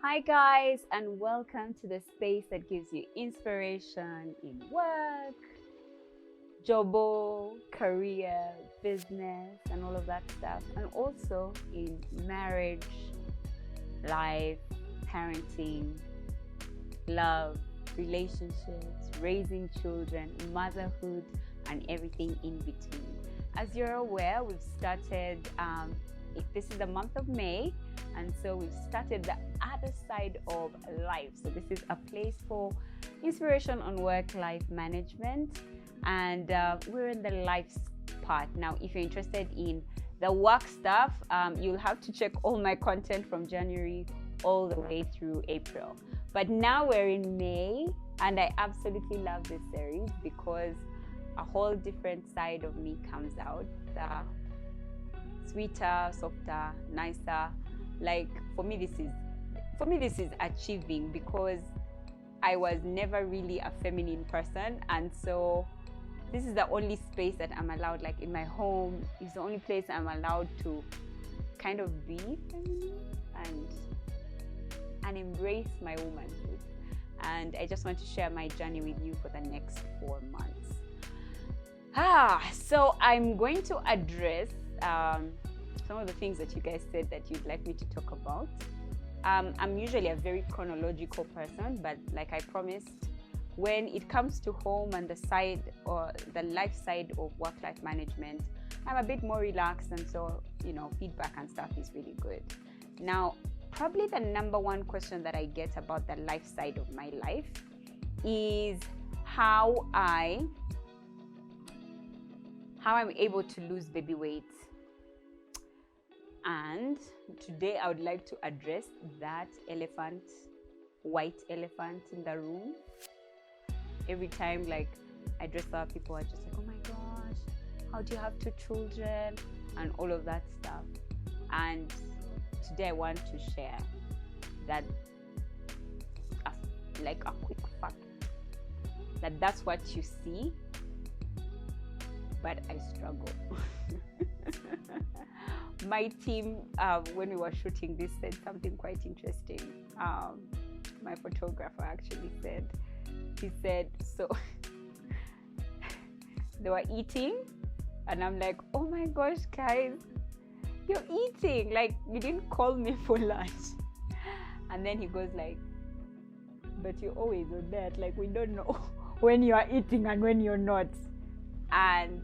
Hi, guys, and welcome to the space that gives you inspiration in work, jobo, career, business, and all of that stuff, and also in marriage, life, parenting, love, relationships, raising children, motherhood, and everything in between. As you're aware, we've started, this is the month of May, and so we've started the other side of life. So this is a place for inspiration on work-life management, and we're in the life part. Now, if you're interested in the work stuff, you'll have to check all my content from January all the way through April. But now we're in May, and I absolutely love this series because a whole different side of me comes out. Sweeter, softer, nicer. Like for me this is achieving, because I was never really a feminine person, and so this is the only space that I'm allowed, like in my home, is the only place I'm allowed to kind of be feminine and embrace my womanhood. And I just want to share my journey with you for the next 4 months. So I'm going to address some of the things that you guys said that you'd like me to talk about. I'm usually a very chronological person, but like I promised, when it comes to home and the side or the life side of work-life management, I'm a bit more relaxed, and so feedback and stuff is really good. Now, probably the number one question that I get about the life side of my life is how I'm able to lose baby weight. And today I would like to address that white elephant in the room. Every time I dress up, people are just like, oh my gosh, how do you have 2 children and all of that stuff. And today I want to share that like a quick fact, that's what you see, but I struggle. My team, when we were shooting this, said something quite interesting. My photographer actually said, so they were eating, and I'm like, oh my gosh, guys, you're eating, like you didn't call me for lunch. And then he goes like, but you're always on that, like we don't know when you are eating and when you're not. And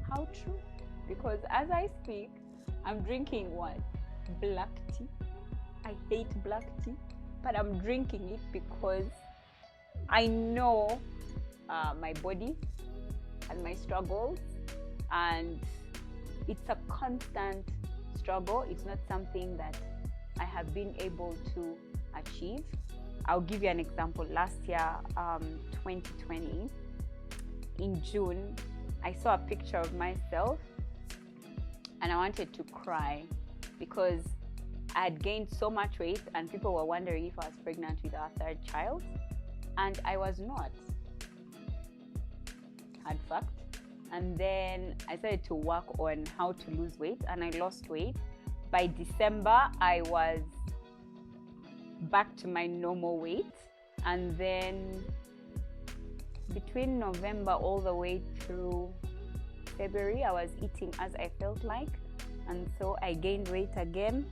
how true, because as I speak, I'm drinking what? Black tea. I hate black tea, but I'm drinking it because I know my body and my struggles, and it's a constant struggle. It's not something that I have been able to achieve. I'll give you an example. Last year, 2020, in June, I saw a picture of myself and I wanted to cry because I had gained so much weight, and people were wondering if I was pregnant with our 3rd child, and I was not. Hard fact. And then I started to work on how to lose weight, and I lost weight. By December, I was back to my normal weight, and then between November all the way through February, I was eating as I felt like, and so I gained weight again.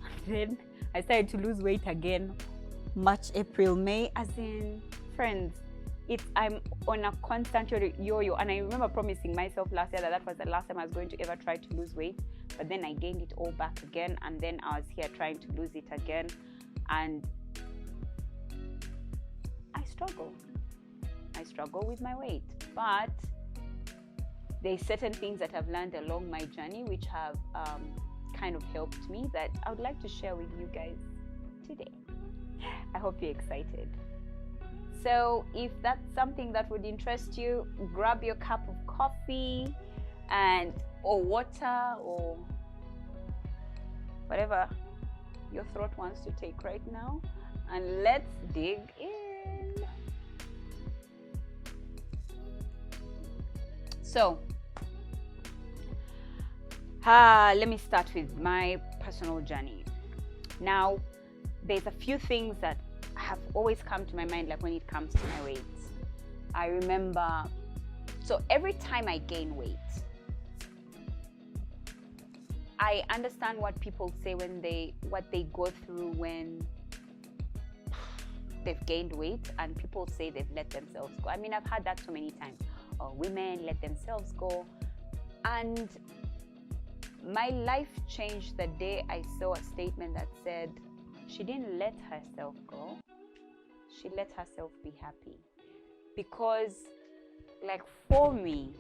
And then I started to lose weight again, March, April, May. As in, friends, I'm on a constant yo-yo, and I remember promising myself last year that was the last time I was going to ever try to lose weight, but then I gained it all back again, and then I was here trying to lose it again, and I struggle with my weight. But there's certain things that I've learned along my journey which have kind of helped me, that I would like to share with you guys today. I hope you're excited. So if that's something that would interest you, grab your cup of coffee or water or whatever your throat wants to take right now, and let's dig in. So let me start with my personal journey. Now, there's a few things that have always come to my mind, like when it comes to my weight. I remember, so every time I gain weight, I understand what people say what they go through when they've gained weight, and people say they've let themselves go. I mean, I've had that so many times. Oh, women let themselves go. And my life changed the day I saw a statement that said, she didn't let herself go. She let herself be happy. Because, like, for me,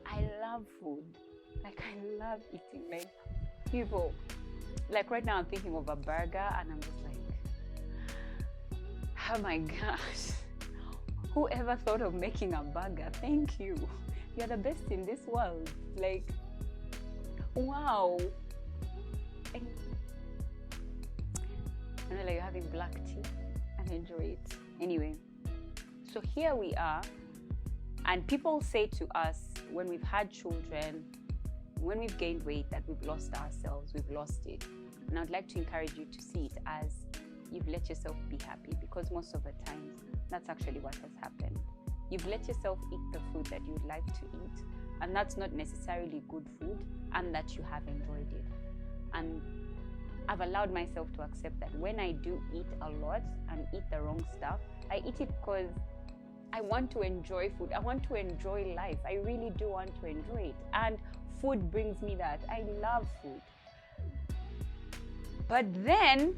I love food. Like, I love eating. Like, people, like right now I'm thinking of a burger and I'm just like, oh my gosh, whoever thought of making a burger? Thank you. You're the best in this world. Like, wow. And I know, like, you're having black tea and enjoy it. Anyway, so here we are, and people say to us when we've had children, when we've gained weight, that we've lost ourselves, we've lost it. And I'd like to encourage you to see it as you've let yourself be happy, because most of the times that's actually what has happened. You've let yourself eat the food that you'd like to eat, and that's not necessarily good food, and that you have enjoyed it. And I've allowed myself to accept that when I do eat a lot and eat the wrong stuff, I eat it because I want to enjoy food. I want to enjoy life. I really do want to enjoy it. And food brings me that. I love food. But then,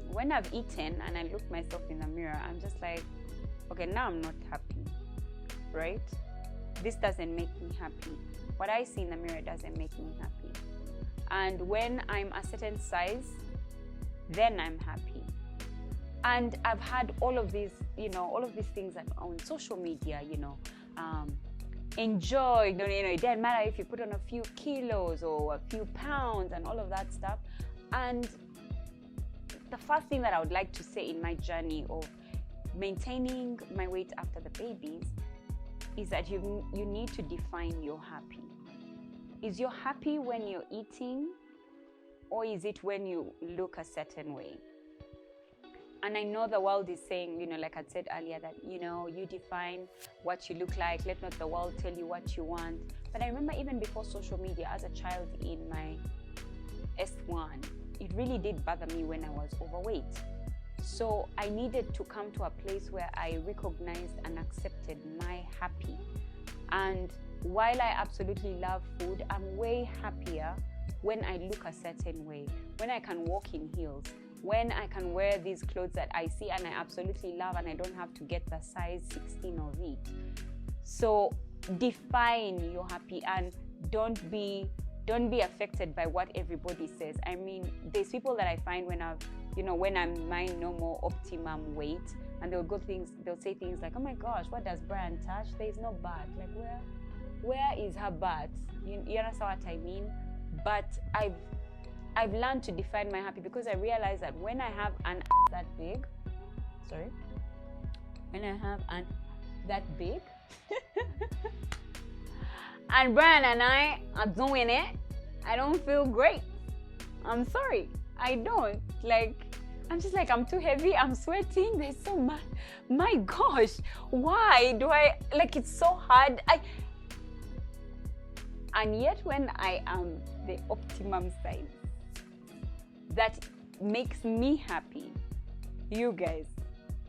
when I've eaten and I look myself in the mirror, I'm just like, okay, now I'm not happy, right? This doesn't make me happy. What I see in the mirror doesn't make me happy. And when I'm a certain size, then I'm happy. And I've had all of these, all of these things that on social media, enjoy, it doesn't matter if you put on a few kilos or a few pounds and all of that stuff. And the first thing that I would like to say in my journey of maintaining my weight after the babies is that you need to define your happy. Is your happy when you're eating, or is it when you look a certain way? And I know the world is saying, like I said earlier, that, you define what you look like. Let not the world tell you what you want. But I remember even before social media, as a child in my S1, it really did bother me when I was overweight. So I needed to come to a place where I recognized and accepted my happy. And while I absolutely love food, I'm way happier when I look a certain way, when I can walk in heels, when I can wear these clothes that I see and I absolutely love, and I don't have to get the size 16 of it. So define your happy, and don't be affected by what everybody says. I mean, there's people that I find when I'm my normal optimum weight, and they'll say things like, oh my gosh, what does Brian touch? There's no butt. Like, where is her butt? You understand what I mean? But I've learned to define my happy, because I realize that when I have an that big, and Brian and I are doing it, I don't feel great. I'm sorry, I don't. Like, I'm just like, I'm too heavy, I'm sweating, there's so much. My gosh, why do I, like, it's so hard. And yet when I am the optimum size, that makes me happy, you guys,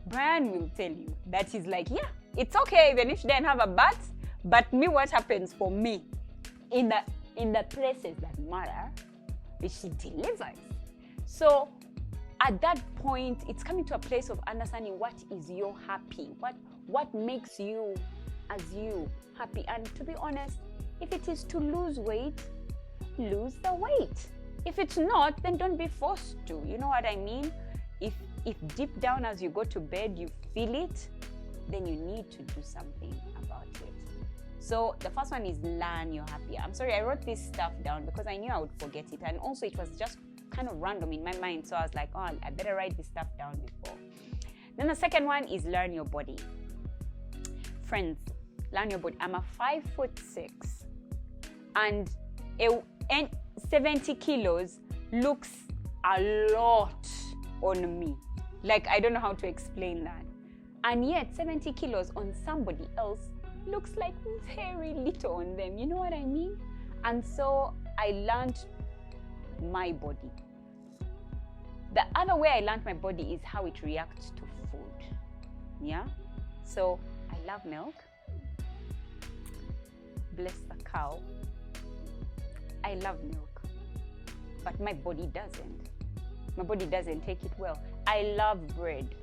Brian will tell you that he's like, yeah, it's okay even if she didn't have a butt, but me, what happens for me in the places that matter is she delivers. So at that point, it's coming to a place of understanding what is your happy, what makes you as you happy. And to be honest, if it is to lose weight, lose the weight. If it's not, then don't be forced to. You know what I mean? If deep down as you go to bed you feel it, then you need to do something about it. So the first one is learn you're happy. I'm sorry, I wrote this stuff down because I knew I would forget it, and also it was just kind of random in my mind. So I was like, oh, I better write this stuff down before. Then the second one is learn your body. Friends, learn your body. I'm a 5'6", and 70 kilos looks a lot on me. Like, I don't know how to explain that. And yet 70 kilos on somebody else looks like very little on them. You know what I mean? And so I learned my body. The other way I learned my body is how it reacts to food. Yeah? So I love milk. Bless the cow. I love milk. But my body doesn't. My body doesn't take it well. I love bread.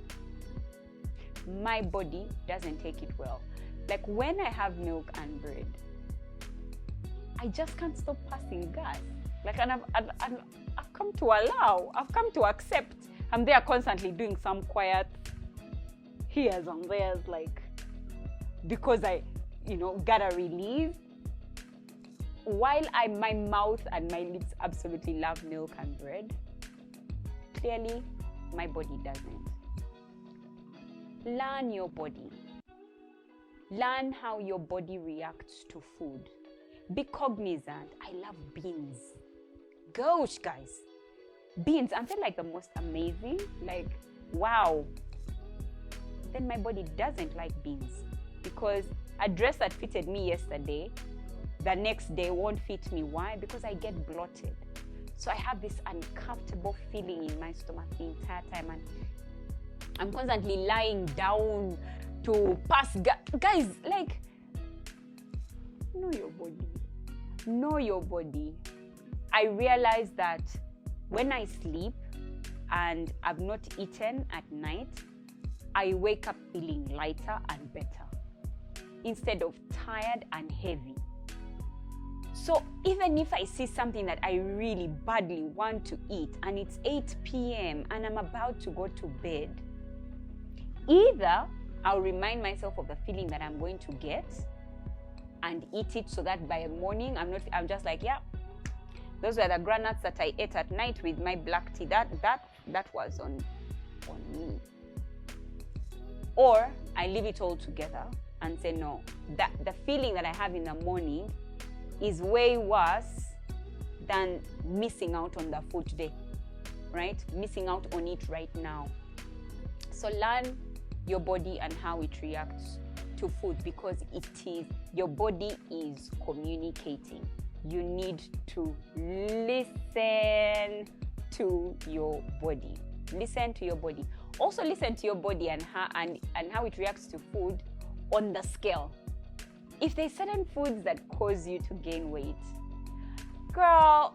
My body doesn't take it well. Like when I have milk and bread, I just can't stop passing gas. Like, and I've come to allow, I've come to accept. I'm there constantly doing some quiet here's and there's, like, because I, gotta release. While my mouth and my lips absolutely love milk and bread, clearly my body doesn't. Learn your body. Learn how your body reacts to food. Be cognizant. I love beans. Gosh, guys. Beans, aren't they like the most amazing? Like, wow. Then my body doesn't like beans because a dress that fitted me yesterday, the next day won't fit me. Why? Because I get bloated. So I have this uncomfortable feeling in my stomach the entire time, and I'm constantly lying down to pass guys, like, know your body. Know your body. I realize that when I sleep and I've not eaten at night, I wake up feeling lighter and better instead of tired and heavy. So even if I see something that I really badly want to eat and it's 8 p.m. and I'm about to go to bed, either I'll remind myself of the feeling that I'm going to get and eat it so that by morning I'm just like, yeah, those were the granuts that I ate at night with my black tea. That was on me. Or I leave it all together and say, no, that the feeling that I have in the morning is way worse than missing out on the food today, right? Missing out on it right now. So learn your body and how it reacts to food, because your body is communicating. You need to listen to your body. Listen to your body. Also listen to your body and how it reacts to food on the scale. If there's certain foods that cause you to gain weight, girl,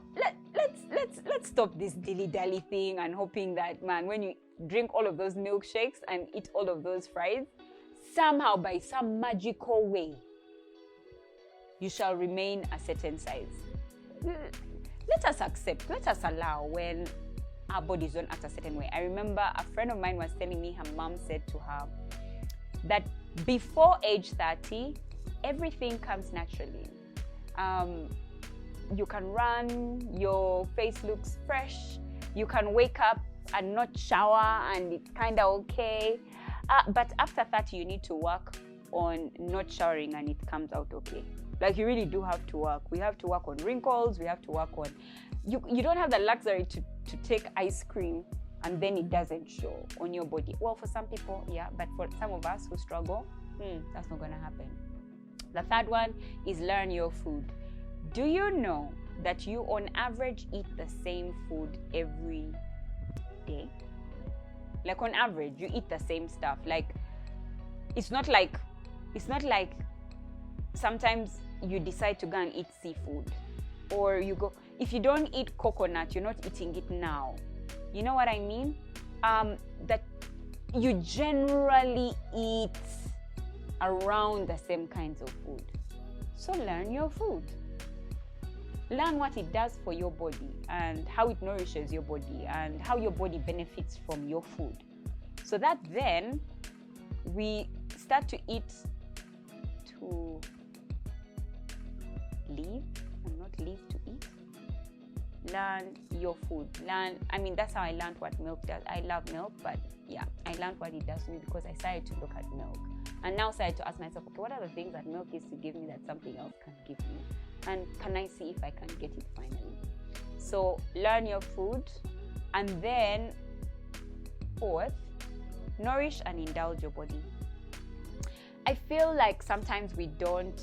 let's stop this dilly-dally thing and hoping that, man, when you drink all of those milkshakes and eat all of those fries, somehow by some magical way, you shall remain a certain size. Let us accept, let us allow when our bodies don't act a certain way. I remember a friend of mine was telling me her mom said to her that before age 30, everything comes naturally. You can run, your face looks fresh, you can wake up and not shower and it's kind of okay. But after 30, you need to work on not showering and it comes out okay. Like, you really do have to work. We have to work on wrinkles, we have to work on... You don't have the luxury to take ice cream and then it doesn't show on your body. Well, for some people, yeah, but for some of us who struggle, that's not going to happen. The third one is learn your food. Do you know that you on average eat the same food every day? Like, on average, you eat the same stuff. Like, it's not like sometimes you decide to go and eat seafood, or you go, if you don't eat coconut, you're not eating it now. You know what I mean? That you generally eat around the same kinds of food. So learn your food. Learn what it does for your body and how it nourishes your body and how your body benefits from your food. So that then we start to eat to live and not live to eat. Learn your food. That's how I learned what milk does. I love milk, but yeah, I learned what it does to me because I started to look at milk. And now started to ask myself, okay, what are the things that milk is to give me that something else can give me? And can I see if I can get it finally? So learn your food, And then fourth, nourish and indulge your body. I feel like sometimes we don't,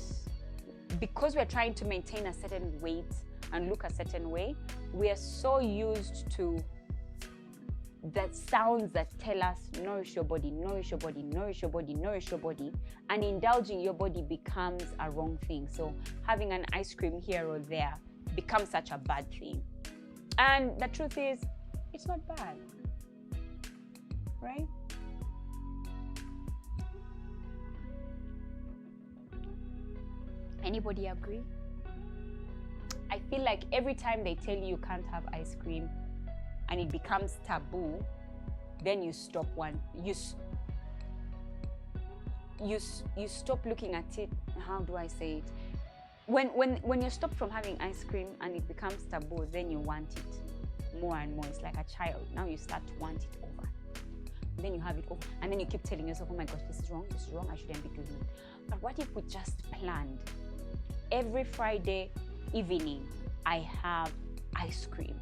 because we're trying to maintain a certain weight and look a certain way, we are so used to the sounds that tell us nourish your body, nourish your body, nourish your body, nourish your body, and indulging your body becomes a wrong thing. So having an ice cream here or there becomes such a bad thing. And the truth is, it's not bad, right? Anybody agree? I feel like every time they tell you can't have ice cream and it becomes taboo, then you stop you stop looking at it. How do I say it? When you stop from having ice cream and it becomes taboo, then you want it more and more. It's like a child. Now you start to want it over. Then you have it over. And then you keep telling yourself, oh my gosh, this is wrong, I shouldn't be doing it. But what if we just planned? Every Friday evening, I have ice cream.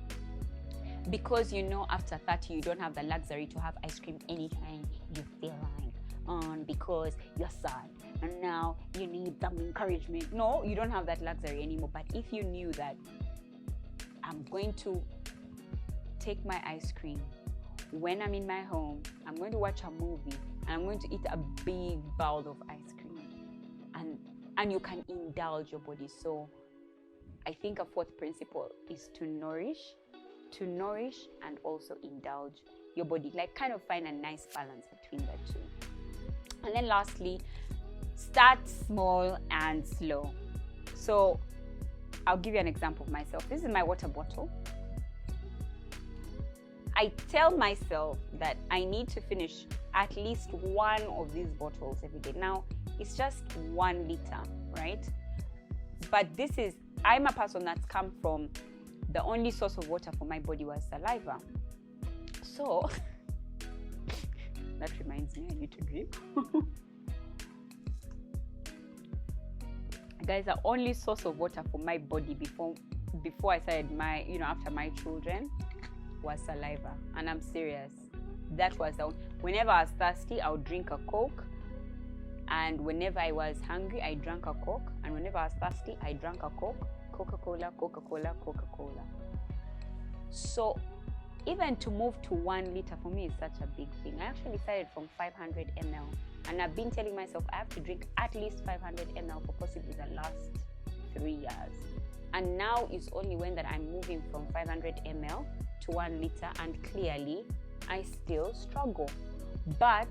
Because after 30, you don't have the luxury to have ice cream anytime you feel like, because you're sad and now you need some encouragement. No, you don't have that luxury anymore. But if you knew that I'm going to take my ice cream when I'm in my home, I'm going to watch a movie, and I'm going to eat a big bowl of ice cream, and you can indulge your body. So I think a fourth principle is to nourish and also indulge your body, like kind of find a nice balance between the two. And then lastly, start small and slow. So I'll give you an example of myself. This is my water bottle. I tell myself that I need to finish at least one of these bottles every day. Now, it's just 1 liter, right? But I'm a person that's come from the only source of water for my body was saliva. So, that reminds me, I need to drink. Guys, the only source of water for my body before I started after my children was saliva. And I'm serious. That was whenever I was thirsty, I would drink a Coke. And whenever I was hungry, I drank a Coke. And whenever I was thirsty, I drank a Coke. Coca-Cola, Coca-Cola, Coca-Cola. So even to move to 1 liter for me is such a big thing. I actually started from 500 ml. And I've been telling myself I have to drink at least 500 ml for possibly the last 3 years. And now it's only when that I'm moving from 500 ml to 1 liter, and clearly I still struggle. But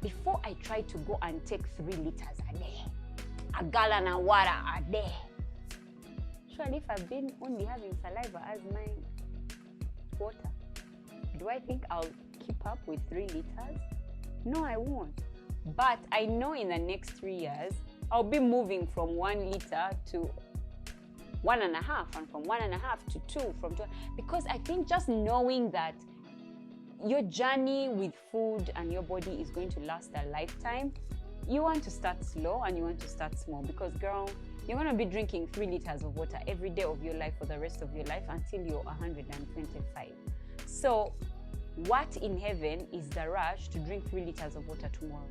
before I try to go and take 3 liters a day, a gallon of water a day, surely if I've been only having saliva as my water, do I think I'll keep up with 3 liters? No, I won't. But I know in the next 3 years, I'll be moving from 1 liter to 1.5, and from 1.5 to 2, because I think just knowing that your journey with food and your body is going to last a lifetime, you want to start slow and you want to start small, because girl, you're going to be drinking 3 liters of water every day of your life for the rest of your life until you're 125. So what in heaven is the rush to drink 3 liters of water tomorrow?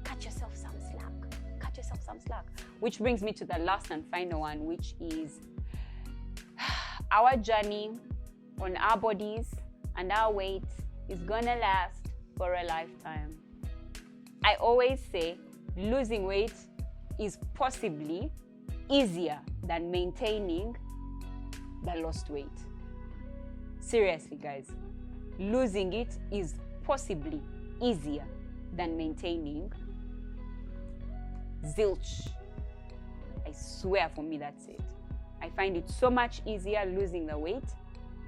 Cut yourself some slack. Which brings me to the last and final one, which is our journey on our bodies and our weight is gonna last for a lifetime. I always say losing weight is possibly easier than maintaining the lost weight. Seriously, guys, losing it is possibly easier than maintaining. Zilch. I swear, for me, that's it. I find it so much easier losing the weight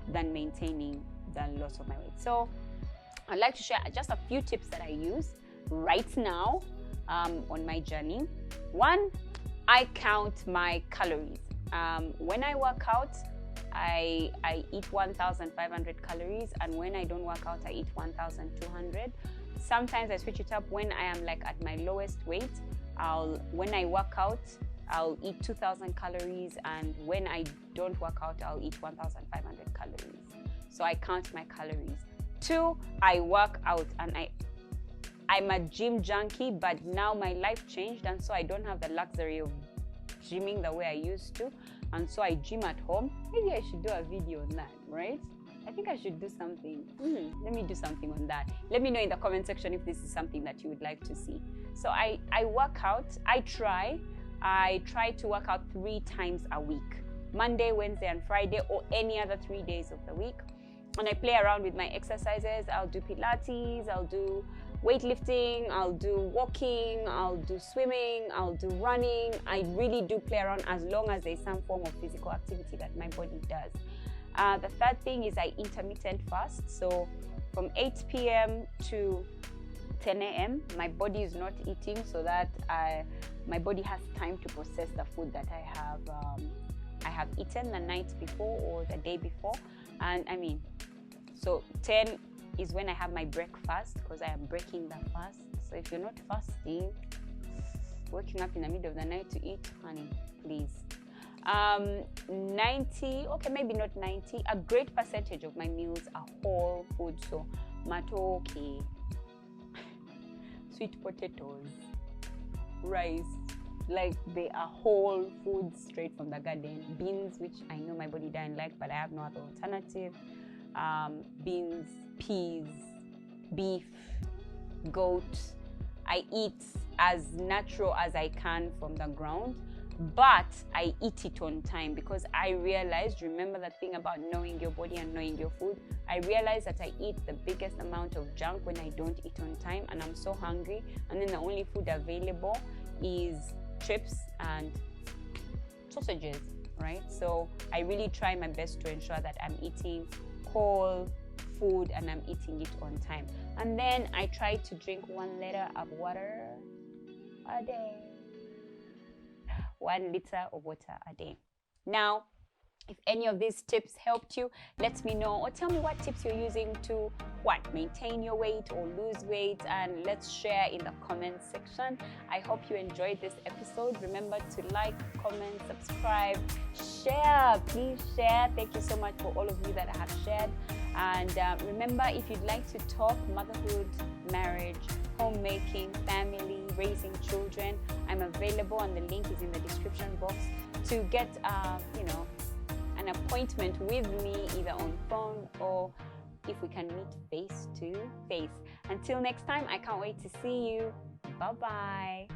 than maintaining the loss of my weight. So I'd like to share just a few tips that I use right now on my journey. One, I count my calories. When I work out, I eat 1,500 calories, and when I don't work out, I eat 1,200. Sometimes I switch it up. When I am like at my lowest weight, when I work out, I'll eat 2,000 calories, and when I don't work out, I'll eat 1,500 calories. so I count my calories. 2, I work out, and I'm a gym junkie, but now my life changed, and so I don't have the luxury of gymming the way I used to, and so I gym at home. Maybe I should do a video on that, right? I think I should do something. Let me do something on that. Let me know in the comment section if this is something that you would like to see. So I work out. I try to work out 3 times a week: Monday, Wednesday, and Friday, or any other 3 days of the week. And I play around with my exercises. I'll do Pilates, I'll do weightlifting, I'll do walking, I'll do swimming, I'll do running. I really do play around as long as there's some form of physical activity that my body does. The third thing is I intermittent fast. So from 8 p.m. to 10 a.m. my body is not eating, so that my body has time to process the food that I have eaten the night before or the day before. And I mean, so 10 is when I have my breakfast, because I am breaking the fast. So if you're not fasting, waking up in the middle of the night to eat, honey, please. 90, okay, maybe not 90, a great percentage of my meals are whole food. So matoke, sweet potatoes, rice, like they are whole foods straight from the garden. Beans, which I know my body doesn't like, but I have no other alternative. Beans, peas, beef, goat. I eat as natural as I can from the ground, but I eat it on time, because I realized, remember that thing about knowing your body and knowing your food? I realized that I eat the biggest amount of junk when I don't eat on time, and I'm so hungry, and then the only food available is chips and sausages, right? So I really try my best to ensure that I'm eating whole food and I'm eating it on time. And then I try to drink 1 liter of water a day. 1 liter of water a day. Now, if any of these tips helped you, let me know, or tell me what tips you're using to maintain your weight or lose weight, and let's share in the comment section. I hope you enjoyed this episode. Remember to like, comment, subscribe, share. Please share. Thank you so much for all of you that I have shared. And remember, if you'd like to talk motherhood, marriage, homemaking, family, raising children, I'm available, and the link is in the description box to get an appointment with me, either on phone or if we can meet face to face. Until next time, I can't wait to see you. Bye-bye.